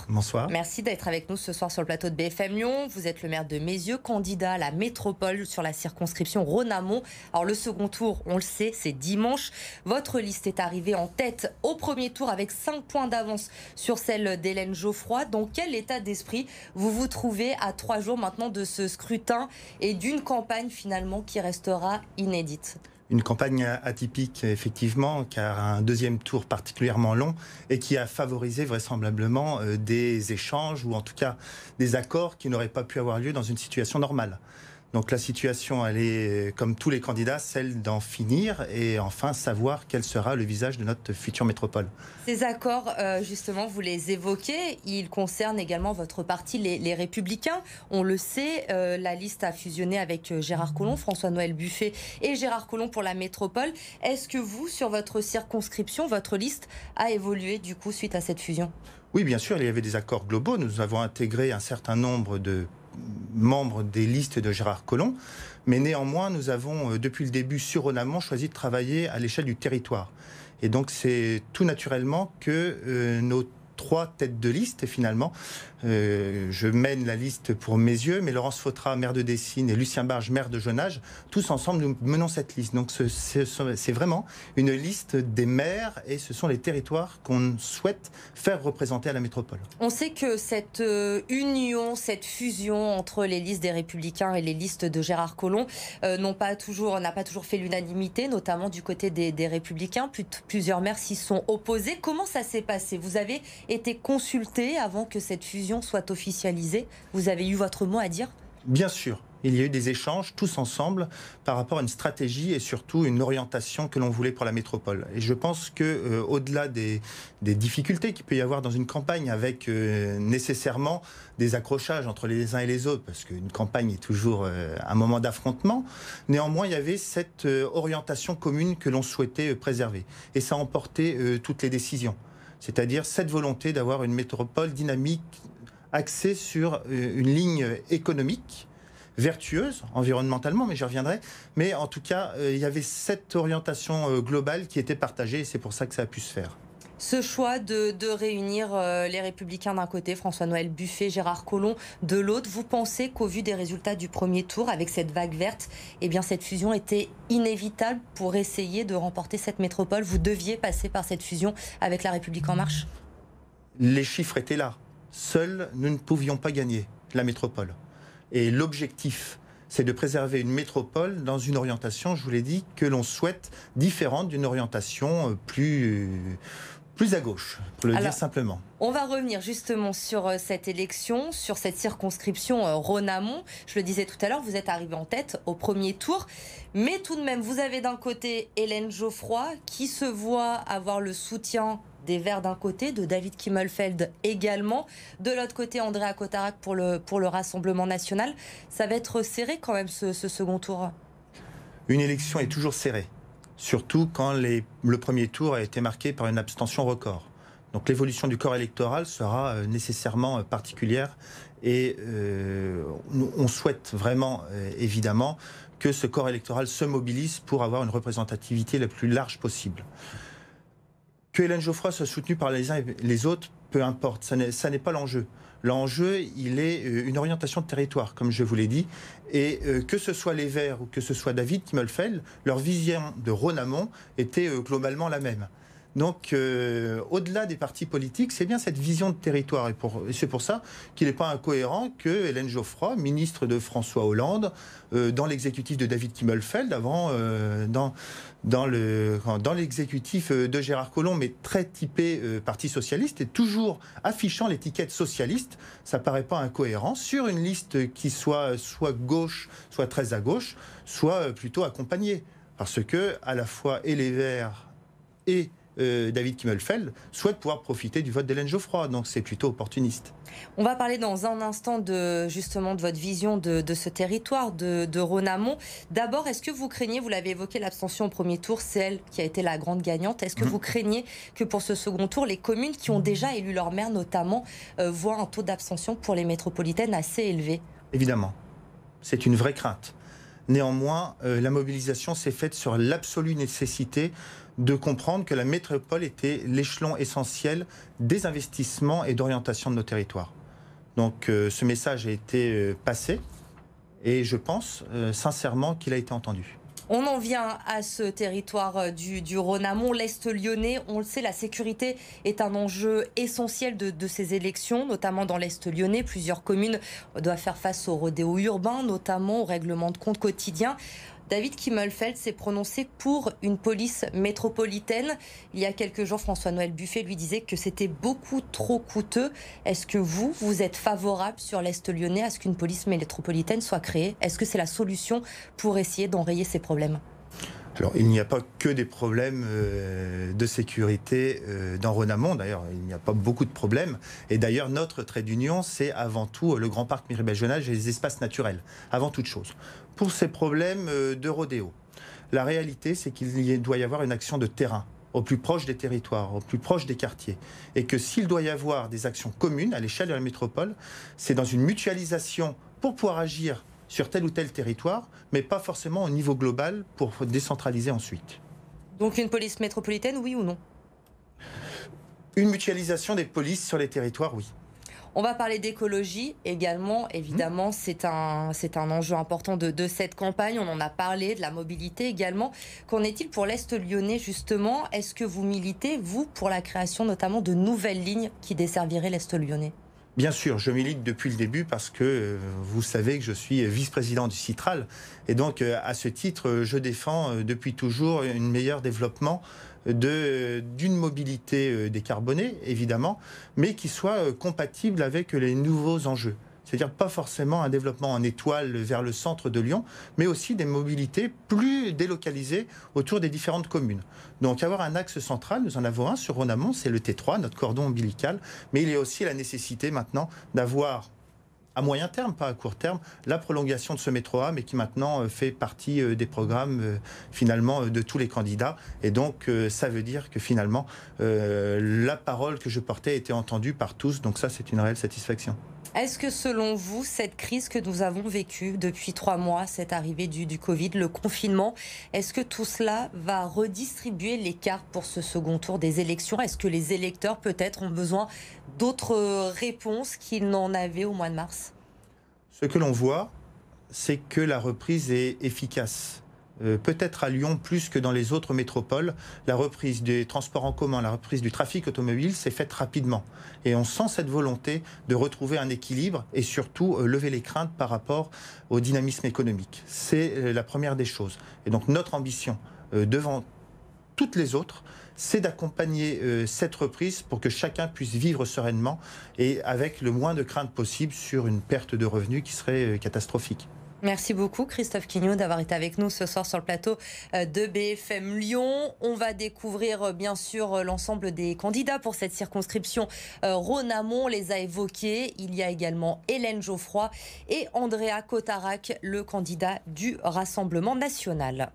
Bonsoir. Merci d'être avec nous ce soir sur le plateau de BFM Lyon. Vous êtes le maire de Meyzieux, candidat à la métropole sur la circonscription Rhône-Amont. Alors le second tour, on le sait, c'est dimanche. Votre liste est arrivée en tête au premier tour avec 5 points d'avance sur celle d'Hélène Geoffroy. Dans quel état d'esprit vous vous trouvez à 3 jours maintenant de ce scrutin et d'une campagne finalement qui restera inédite ? Une campagne atypique, effectivement, car un deuxième tour particulièrement long et qui a favorisé vraisemblablement des échanges ou en tout cas des accords qui n'auraient pas pu avoir lieu dans une situation normale. Donc la situation, elle est, comme tous les candidats, celle d'en finir et enfin savoir quel sera le visage de notre future métropole. Ces accords, justement, vous les évoquez, ils concernent également votre parti, les Républicains. On le sait, la liste a fusionné avec Gérard Collomb, François-Noël Buffet et Gérard Collomb pour la métropole. Est-ce que vous, sur votre circonscription, votre liste a évolué du coup suite à cette fusion ? Oui, bien sûr, il y avait des accords globaux. Nous avons intégré un certain nombre de membres des listes de Gérard Collomb, mais néanmoins nous avons depuis le début sur Rhône-Amont choisi de travailler à l'échelle du territoire. Et donc c'est tout naturellement que nos 3 têtes de liste finalement, je mène la liste pour Meyzieux, mais Laurence Fautra, maire de Dessines, et Lucien Barge, maire de Jonage, tous ensemble nous menons cette liste. Donc c'est vraiment une liste des maires et ce sont les territoires qu'on souhaite faire représenter à la métropole. On sait que cette union, cette fusion entre les listes des Républicains et les listes de Gérard Collomb n'a pas toujours fait l'unanimité, notamment du côté des Républicains. Plusieurs maires s'y sont opposés. Comment ça s'est passé ? Vous avez été consulté avant que cette fusion soit officialisée? Vous avez eu votre mot à dire? Bien sûr. Il y a eu des échanges tous ensemble par rapport à une stratégie et surtout une orientation que l'on voulait pour la métropole. Et je pense que au-delà des difficultés qu'il peut y avoir dans une campagne avec nécessairement des accrochages entre les uns et les autres, parce qu'une campagne est toujours un moment d'affrontement, néanmoins il y avait cette orientation commune que l'on souhaitait préserver. Et ça a emporté toutes les décisions. C'est-à-dire cette volonté d'avoir une métropole dynamique axée sur une ligne économique, vertueuse environnementalement, mais j'y reviendrai. Mais en tout cas, il y avait cette orientation globale qui était partagée et c'est pour ça que ça a pu se faire. Ce choix de réunir les Républicains d'un côté, François-Noël Buffet, Gérard Collomb de l'autre, vous pensez qu'au vu des résultats du premier tour, avec cette vague verte, eh bien cette fusion était inévitable pour essayer de remporter cette métropole? Vous deviez passer par cette fusion avec La République En Marche? Les chiffres étaient là. Seuls, nous ne pouvions pas gagner la métropole. Et l'objectif, c'est de préserver une métropole dans une orientation, je vous l'ai dit, que l'on souhaite différente d'une orientation plus à gauche, pour le dire simplement. On va revenir justement sur cette élection, sur cette circonscription Rhône-Amont. Je le disais tout à l'heure, vous êtes arrivé en tête au premier tour. Mais tout de même, vous avez d'un côté Hélène Geoffroy qui se voit avoir le soutien des Verts d'un côté, de David Kimmelfeld également. De l'autre côté, Andréa Cotarac pour le Rassemblement national. Ça va être serré quand même ce second tour. Une élection est toujours serrée. Surtout quand le premier tour a été marqué par une abstention record. Donc l'évolution du corps électoral sera nécessairement particulière et on souhaite vraiment, évidemment, que ce corps électoral se mobilise pour avoir une représentativité la plus large possible. Que Hélène Geoffroy soit soutenue par les uns et les autres, peu importe, ça n'est pas l'enjeu. L'enjeu, il est une orientation de territoire, comme je vous l'ai dit, et que ce soit les Verts ou que ce soit David Kimmelfeld, leur vision de Rhône-Amont était globalement la même. Donc, au-delà des partis politiques, c'est bien cette vision de territoire. Et c'est pour ça qu'il n'est pas incohérent que Hélène Geoffroy, ministre de François Hollande, dans l'exécutif de David Kimmelfeld, avant dans l'exécutif de Gérard Collomb, mais très typé Parti socialiste, et toujours affichant l'étiquette socialiste, ça ne paraît pas incohérent, sur une liste qui soit gauche, soit très à gauche, soit plutôt accompagnée. Parce que, à la fois, et les Verts et David Kimmelfeld souhaite pouvoir profiter du vote d'Hélène Geoffroy, donc c'est plutôt opportuniste. On va parler dans un instant justement de votre vision de ce territoire, de Rhône-Amont. D'abord, est-ce que vous craignez, vous l'avez évoqué, l'abstention au premier tour, c'est elle qui a été la grande gagnante. Est-ce que vous craignez que pour ce second tour, les communes qui ont déjà élu leur maire notamment voient un taux d'abstention pour les métropolitaines assez élevé? Évidemment, c'est une vraie crainte. Néanmoins, la mobilisation s'est faite sur l'absolue nécessité de comprendre que la métropole était l'échelon essentiel des investissements et d'orientation de nos territoires. Donc ce message a été passé et je pense sincèrement qu'il a été entendu. On en vient à ce territoire du Rhône amont, l'Est lyonnais. On le sait, la sécurité est un enjeu essentiel de ces élections, notamment dans l'Est lyonnais. Plusieurs communes doivent faire face aux rodéos urbains, notamment au règlement de compte quotidien. David Kimmelfeld s'est prononcé pour une police métropolitaine. Il y a quelques jours, François-Noël Buffet lui disait que c'était beaucoup trop coûteux. Est-ce que vous êtes favorable sur l'Est lyonnais à ce qu'une police métropolitaine soit créée? Est-ce que c'est la solution pour essayer d'enrayer ces problèmes? Alors, il n'y a pas que des problèmes de sécurité dans Rhône amont. D'ailleurs, il n'y a pas beaucoup de problèmes. Et d'ailleurs, notre trait d'union, c'est avant tout le Grand Parc Miribel-Jonage et les espaces naturels, avant toute chose. Pour ces problèmes de rodéo, la réalité, c'est qu'il doit y avoir une action de terrain au plus proche des territoires, au plus proche des quartiers. Et que s'il doit y avoir des actions communes à l'échelle de la métropole, c'est dans une mutualisation pour pouvoir agir sur tel ou tel territoire, mais pas forcément au niveau global pour décentraliser ensuite. Donc une police métropolitaine, oui ou non? Une mutualisation des polices sur les territoires, oui. On va parler d'écologie également, évidemment, c'est un enjeu important de cette campagne. On en a parlé, de la mobilité également. Qu'en est-il pour l'Est lyonnais, justement? Est-ce que vous militez, vous, pour la création notamment de nouvelles lignes qui desserviraient l'Est lyonnais? Bien sûr, je milite depuis le début parce que vous savez que je suis vice-président du Citral. Et donc, à ce titre, je défends depuis toujours un meilleur développement d'une mobilité décarbonée, évidemment, mais qui soit compatible avec les nouveaux enjeux. C'est-à-dire pas forcément un développement en étoile vers le centre de Lyon, mais aussi des mobilités plus délocalisées autour des différentes communes. Donc avoir un axe central, nous en avons un sur Rhône amont, c'est le T3, notre cordon ombilical, mais il y a aussi la nécessité maintenant d'avoir, à moyen terme, pas à court terme, la prolongation de ce métro A, mais qui maintenant fait partie des programmes finalement de tous les candidats. Et donc ça veut dire que finalement la parole que je portais a été entendue par tous, donc ça c'est une réelle satisfaction. Est-ce que selon vous, cette crise que nous avons vécue depuis 3 mois, cette arrivée du Covid, le confinement, est-ce que tout cela va redistribuer les cartes pour ce second tour des élections? Est-ce que les électeurs peut-être ont besoin d'autres réponses qu'ils n'en avaient au mois de mars? Ce que l'on voit, c'est que la reprise est efficace. Peut-être à Lyon plus que dans les autres métropoles, la reprise des transports en commun, la reprise du trafic automobile s'est faite rapidement. Et on sent cette volonté de retrouver un équilibre et surtout lever les craintes par rapport au dynamisme économique. C'est la première des choses. Et donc notre ambition devant toutes les autres, c'est d'accompagner cette reprise pour que chacun puisse vivre sereinement et avec le moins de craintes possible sur une perte de revenus qui serait catastrophique. Merci beaucoup Christophe Quignot d'avoir été avec nous ce soir sur le plateau de BFM Lyon. On va découvrir bien sûr l'ensemble des candidats pour cette circonscription Rhône amont. On les a évoqués. Il y a également Hélène Geoffroy et Andrea Cotarac, le candidat du Rassemblement national.